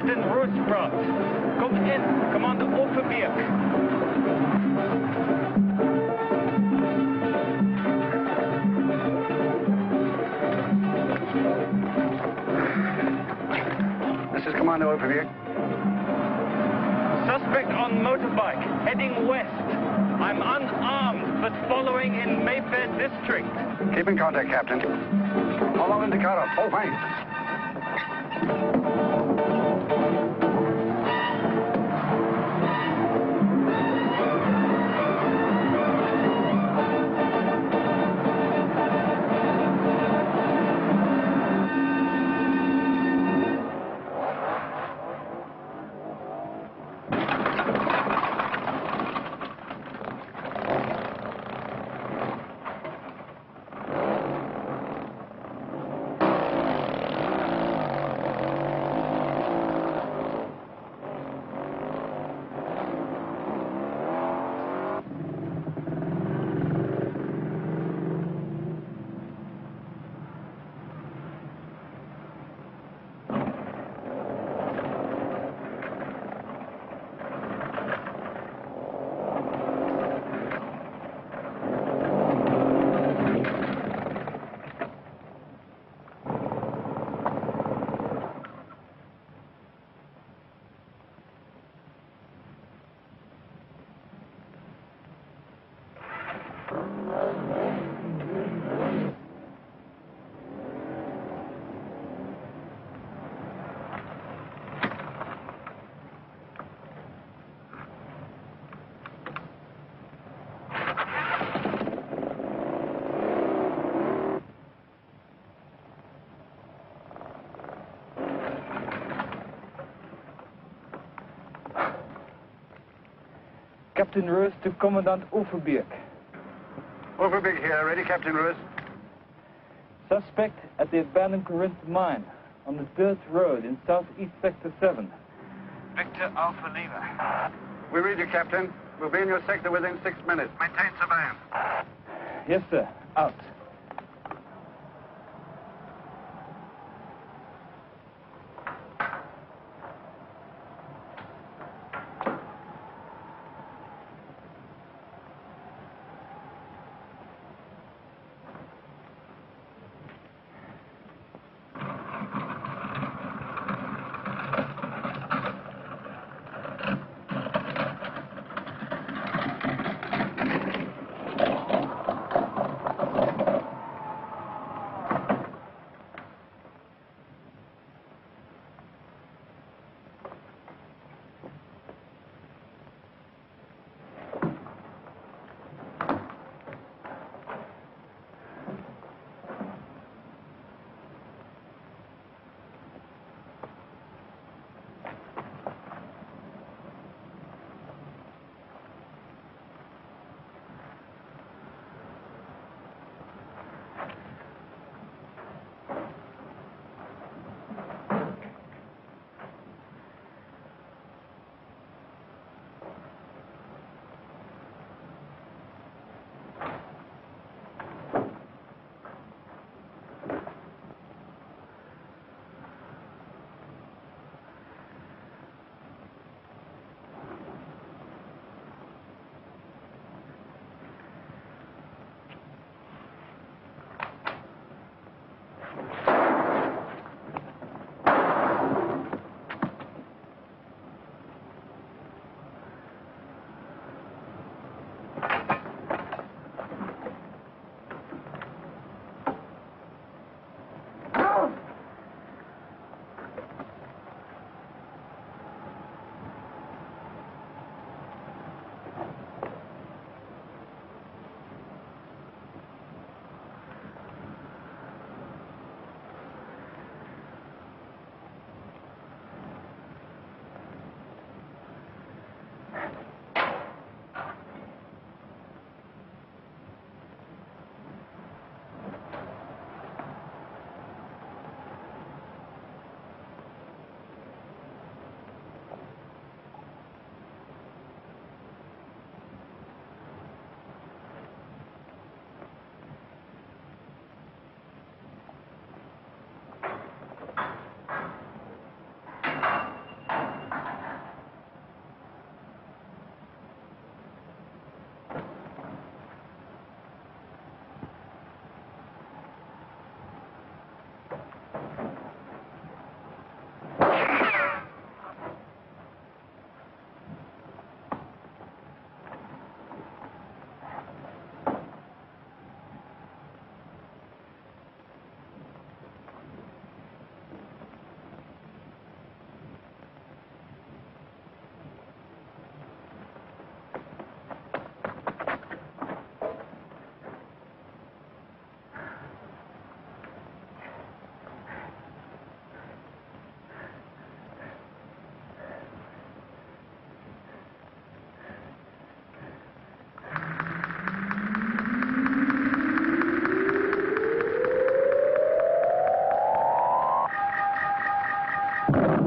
Captain Roosevelt. Come in, Commander Overbeek. This is Commander Overbeek. Suspect on motorbike, heading west. I'm unarmed, but following in Mayfair District. Keep in contact, Captain. Follow into Cardiff, full length. Captain Roos to Commandant Overbeek. Overbeek here. Ready, Captain Roos? Suspect at the abandoned Corinth mine on the dirt road in southeast sector 7. Victor Alpha Lima. We read you, Captain. We'll be in your sector within 6 minutes. Maintain surveillance. Yes, sir. Out. Stop!